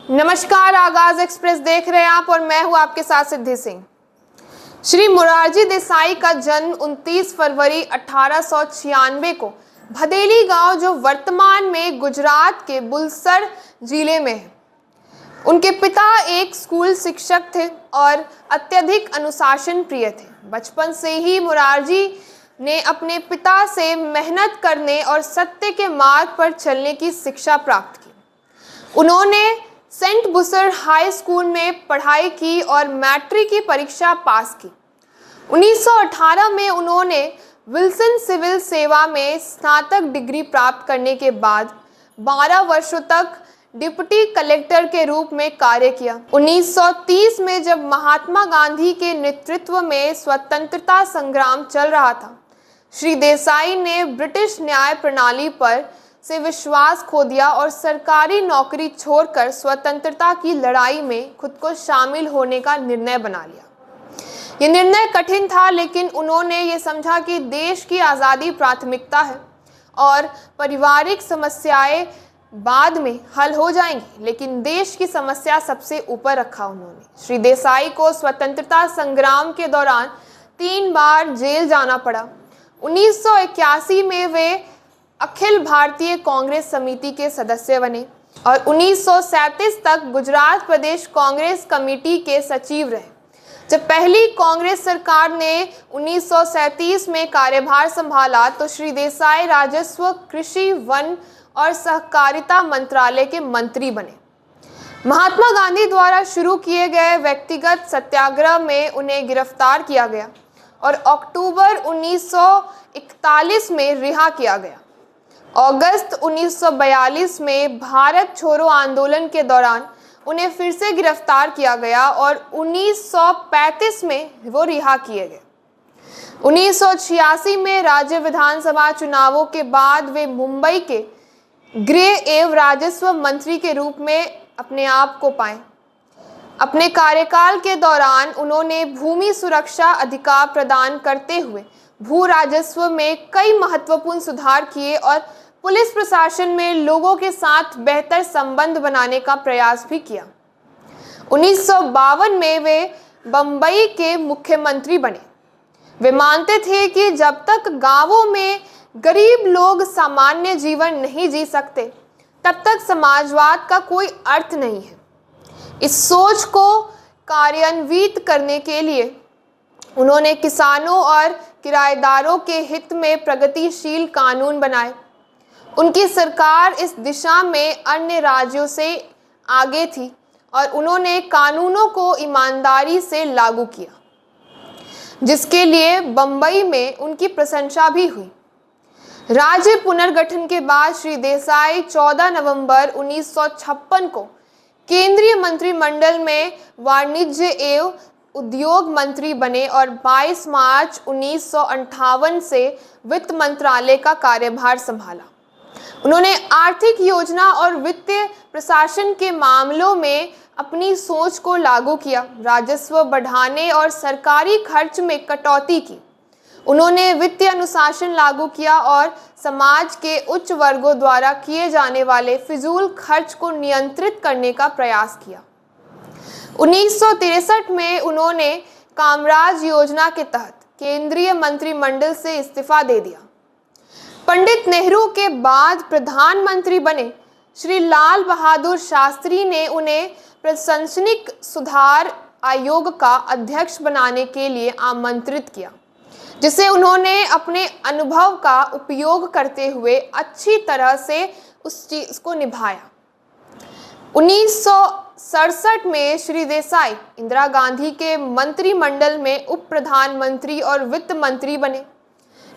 नमस्कार, आगाज एक्सप्रेस देख रहे हैं आप और मैं हूं आपके साथ सिद्धि सिंह। श्री मोरारजी देसाई का जन्म 29 फरवरी 1896 को भदेली गांव, जो वर्तमान में गुजरात के बुलसर जिले में है। उनके पिता एक स्कूल शिक्षक थे और अत्यधिक अनुशासन प्रिय थे। बचपन से ही मोरारजी ने अपने पिता से मेहनत करने और सत्य के मार्ग पर चलने की शिक्षा प्राप्त की। उन्होंने सेंट बुसर हाई स्कूल में पढ़ाई की और मैट्रिक की परीक्षा पास की। 1918 में उन्होंने विल्सन सिविल सेवा में स्नातक डिग्री प्राप्त करने के बाद 12 वर्षों तक डिप्टी कलेक्टर के रूप में कार्य किया। 1930 में जब महात्मा गांधी के नेतृत्व में स्वतंत्रता संग्राम चल रहा था, श्री देसाई ने ब्रिटिश न्याय प्रणाली पर से विश्वास खो दिया और सरकारी नौकरी छोड़कर स्वतंत्रता की लड़ाई में खुद को शामिल होने का निर्णय बना लिया। ये निर्णय कठिन था, लेकिन उन्होंने ये समझा कि देश की आज़ादी प्राथमिकता है और पारिवारिक समस्याएं बाद में हल हो जाएंगी, लेकिन देश की समस्या सबसे ऊपर रखा उन्होंने। श्री देसाई को स्वतंत्रता संग्राम के दौरान 3 बार जेल जाना पड़ा। 1981 में वे अखिल भारतीय कांग्रेस समिति के सदस्य बने और 1937 तक गुजरात प्रदेश कांग्रेस कमेटी के सचिव रहे। जब पहली कांग्रेस सरकार ने 1937 में कार्यभार संभाला तो श्री देसाई राजस्व, कृषि, वन और सहकारिता मंत्रालय के मंत्री बने। महात्मा गांधी द्वारा शुरू किए गए व्यक्तिगत सत्याग्रह में उन्हें गिरफ्तार किया गया और अक्टूबर 1941 में रिहा किया गया। अगस्त 1942 में भारत छोड़ो आंदोलन के दौरान उन्हें फिर से गिरफ्तार किया गया और 1935 में वो रिहा किए गए। 1986 में राज्य विधानसभा चुनावों के बाद वे मुंबई के गृह एवं राजस्व मंत्री के रूप में अपने आप को पाए। अपने कार्यकाल के दौरान उन्होंने भूमि सुरक्षा अधिकार प्रदान करते हुए भू राजस्व में कई महत्वपूर्ण सुधार किए और पुलिस प्रशासन में लोगों के साथ बेहतर संबंध बनाने का प्रयास भी किया। 1952 में वे बम्बई के मुख्यमंत्री बने। वे मानते थे कि जब तक गांवों में गरीब लोग सामान्य जीवन नहीं जी सकते, तब तक समाजवाद का कोई अर्थ नहीं है। इस सोच को कार्यान्वित करने के लिए उन्होंने किसानों और किराएदारों के हित में प्रगतिशील कानून बनाए। उनकी सरकार इस दिशा में अन्य राज्यों से आगे थी और उन्होंने कानूनों को ईमानदारी से लागू किया, जिसके लिए बम्बई में उनकी प्रशंसा भी हुई। राज्य पुनर्गठन के बाद श्री देसाई 14 नवंबर 1956 को केंद्रीय मंत्रिमंडल में वाणिज्य एवं उद्योग मंत्री बने और 22 मार्च 1958 से वित्त मंत्रालय का कार्यभार संभाला। उन्होंने आर्थिक योजना और वित्तीय प्रशासन के मामलों में अपनी सोच को लागू किया, राजस्व बढ़ाने और सरकारी खर्च में कटौती की। उन्होंने वित्तीय अनुशासन लागू किया और समाज के उच्च वर्गों द्वारा किए जाने वाले फिजूल खर्च को नियंत्रित करने का प्रयास किया। 1963 में उन्होंने कामराज योजना के तहत केंद्रीय मंत्रिमंडल से इस्तीफा दे दिया। पंडित नेहरू के बाद प्रधानमंत्री बने श्री लाल बहादुर शास्त्री ने उन्हें प्रशासनिक सुधार आयोग का अध्यक्ष बनाने के लिए आमंत्रित किया, जिसे उन्होंने अपने अनुभव का उपयोग करते हुए अच्छी तरह से उस चीज को निभाया। 1967 में श्री देसाई इंदिरा गांधी के मंत्रिमंडल में उप प्रधानमंत्री और वित्त मंत्री बने,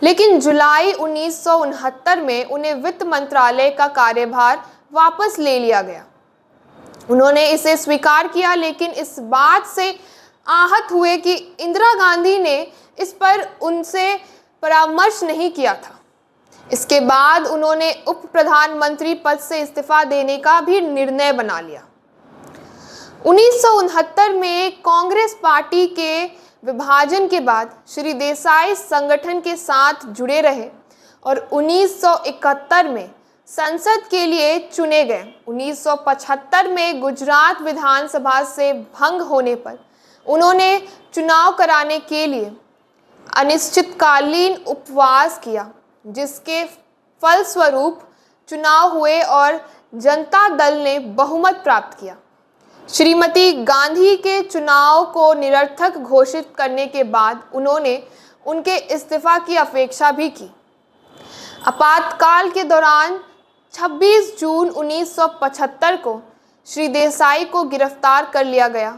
लेकिन जुलाई 1969 में उन्हें वित्त मंत्रालय का कार्यभार वापस ले लिया गया। उन्होंने इसे स्वीकार किया, लेकिन इस बात से आहत हुए कि इंदिरा गांधी ने इस पर उनसे परामर्श नहीं किया था। इसके बाद उन्होंने उप प्रधानमंत्री पद से इस्तीफा देने का भी निर्णय बना लिया। 1969 में कांग्रेस पार्टी के विभाजन के बाद श्री देसाई संगठन के साथ जुड़े रहे और 1971 में संसद के लिए चुने गए। 1975 में गुजरात विधानसभा से भंग होने पर उन्होंने चुनाव कराने के लिए अनिश्चितकालीन उपवास किया, जिसके फलस्वरूप चुनाव हुए और जनता दल ने बहुमत प्राप्त किया। श्रीमती गांधी के चुनाव को निरर्थक घोषित करने के बाद उन्होंने उनके इस्तीफा की अपेक्षा भी की। आपातकाल के दौरान 26 जून 1975 को श्री देसाई को गिरफ्तार कर लिया गया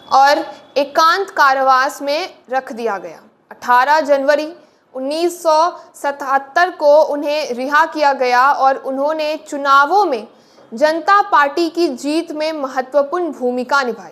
और एकांत कारावास में रख दिया गया। 18 जनवरी 1977 को उन्हें रिहा किया गया और उन्होंने चुनावों में जनता पार्टी की जीत में महत्वपूर्ण भूमिका निभाई।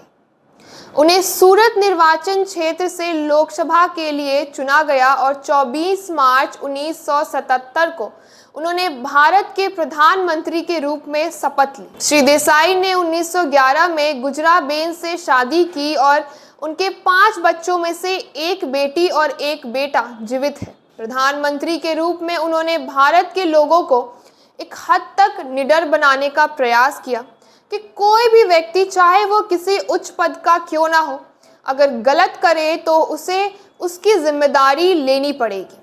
उन्हें सूरत निर्वाचन क्षेत्र से लोकसभा के लिए चुना गया और 24 मार्च 1977 को उन्होंने भारत के प्रधानमंत्री के रूप में शपथ ली। श्री देसाई ने 1911 में गुजराबेन से शादी की और उनके 5 बच्चों में से एक बेटी और एक बेटा जीवित है। प्रधानमंत्री के रूप में उन्होंने भारत के लोगों को एक हद तक निडर बनाने का प्रयास किया कि कोई भी व्यक्ति, चाहे वो किसी उच्च पद का क्यों ना हो, अगर गलत करे तो उसे उसकी जिम्मेदारी लेनी पड़ेगी।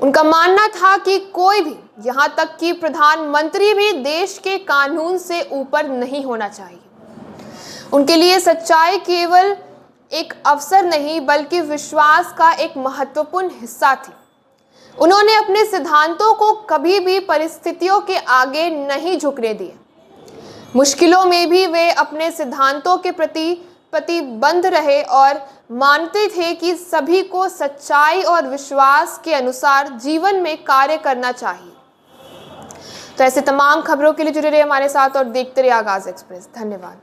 उनका मानना था कि कोई भी, यहाँ तक कि प्रधानमंत्री भी, देश के कानून से ऊपर नहीं होना चाहिए। उनके लिए सच्चाई केवल एक अवसर नहीं बल्कि विश्वास का एक महत्वपूर्ण हिस्सा थी। उन्होंने अपने सिद्धांतों को कभी भी परिस्थितियों के आगे नहीं झुकने दिए। मुश्किलों में भी वे अपने सिद्धांतों के प्रति प्रतिबद्ध रहे और मानते थे कि सभी को सच्चाई और विश्वास के अनुसार जीवन में कार्य करना चाहिए। तो ऐसे तमाम खबरों के लिए जुड़े रहिए हमारे साथ और देखते रहिए आगाज़ एक्सप्रेस। धन्यवाद।